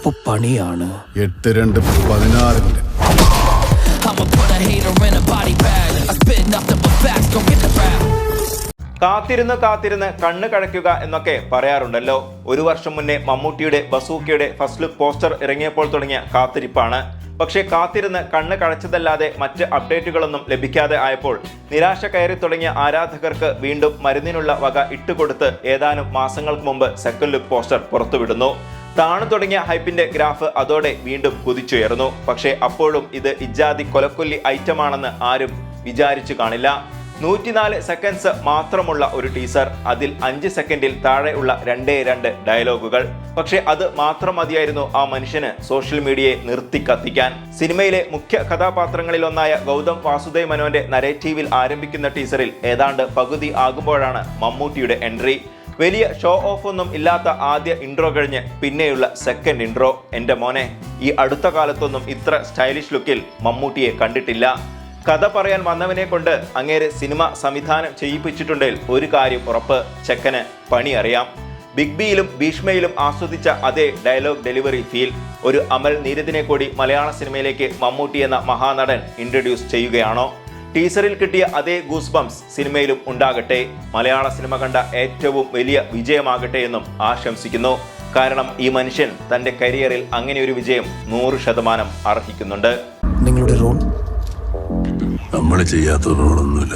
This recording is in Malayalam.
ഇപ്പൊ പണിയാണ്. 8-2-16. കാത്തിരുന്ന് കണ്ണ് കഴയ്ക്കുക എന്നൊക്കെ പറയാറുണ്ടല്ലോ. ഒരു വർഷം മുന്നേ മമ്മൂട്ടിയുടെ ബസൂക്കയുടെ ഫസ്റ്റ് ലുക്ക് പോസ്റ്റർ ഇറങ്ങിയപ്പോൾ തുടങ്ങിയ കാത്തിരിപ്പാണ്. പക്ഷേ കാത്തിരുന്ന് കണ്ണ് കഴച്ചതല്ലാതെ മറ്റ് അപ്ഡേറ്റുകളൊന്നും ലഭിക്കാതെ ആയപ്പോൾ നിരാശ കയറി തുടങ്ങിയ ആരാധകർക്ക് വീണ്ടും മരുന്നിനുള്ള വക ഇട്ടുകൊടുത്ത് ഏതാനും മാസങ്ങൾക്ക് മുമ്പ് സെക്കൻഡ് ലുക്ക് പോസ്റ്റർ പുറത്തുവിടുന്നു. താണു തുടങ്ങിയ ഹൈപ്പിന്റെ ഗ്രാഫ് അതോടെ വീണ്ടും കുതിച്ചുയർന്നു. പക്ഷേ അപ്പോഴും ഇത് ഇജാതി കൊലക്കൊല്ലി ഐറ്റമാണെന്ന് ആരും വിചാരിച്ചു കാണില്ല. 104 സെക്കൻഡ്സ് മാത്രമുള്ള ഒരു ടീസർ, അതിൽ 5 സെക്കൻഡിൽ താഴെയുള്ള 2 ഡയലോഗുകൾ. പക്ഷെ അത് മാത്രം മതിയായിരുന്നു ആ മനുഷ്യന് സോഷ്യൽ മീഡിയയെ നിർത്തി കത്തിക്കാൻ. സിനിമയിലെ മുഖ്യ കഥാപാത്രങ്ങളിലൊന്നായ ഗൗതം വാസുദേവ് മനോന്റെ നരേറ്റീവിൽ ആരംഭിക്കുന്ന ടീസറിൽ ഏതാണ്ട് പകുതി ആകുമ്പോഴാണ് മമ്മൂട്ടിയുടെ എൻട്രി. വലിയ ഷോ ഓഫ് ഒന്നും ഇല്ലാത്ത ആദ്യ ഇൻട്രോ കഴിഞ്ഞ് പിന്നെയുള്ള സെക്കൻഡ് ഇൻട്രോ. എൻ്റെ മോനെ, ഈ അടുത്ത കാലത്തൊന്നും ഇത്ര സ്റ്റൈലിഷ് ലുക്കിൽ മമ്മൂട്ടിയെ കണ്ടിട്ടില്ല. കഥ പറയാൻ വന്നവനെ കൊണ്ട് അങ്ങേരെ സിനിമ സംവിധാനം ചെയ്യിപ്പിച്ചിട്ടുണ്ടെങ്കിൽ ഒരു കാര്യം ഉറപ്പ്, ചെക്കന് പണി അറിയാം. ബിഗ് ബിയിലും ഭീഷ്മയിലും ആസ്വദിച്ച അതേ ഡയലോഗ് ഡെലിവറി ഫീൽ ഒരു അമൽ നീരദിനെ കൂടി മലയാള സിനിമയിലേക്ക് മമ്മൂട്ടി എന്ന മഹാനടൻ ഇൻട്രൊഡ്യൂസ് ചെയ്യുകയാണോ? ടീസറിൽ കിട്ടിയ അതേ ഗൂസ് ബംസ് സിനിമയിലും ഉണ്ടാകട്ടെ. മലയാള സിനിമ കണ്ട ഏറ്റവും വലിയ വിജയമാകട്ടെ എന്നും ആശംസിക്കുന്നു. കാരണം ഈ മനുഷ്യൻ തൻ്റെ കരിയറിൽ അങ്ങനെ ഒരു വിജയം 100% അർഹിക്കുന്നുണ്ട്. നിങ്ങളുടെ റോൾ നമ്മൾ ചെയ്യാത്ത റോളൊന്നുമില്ല.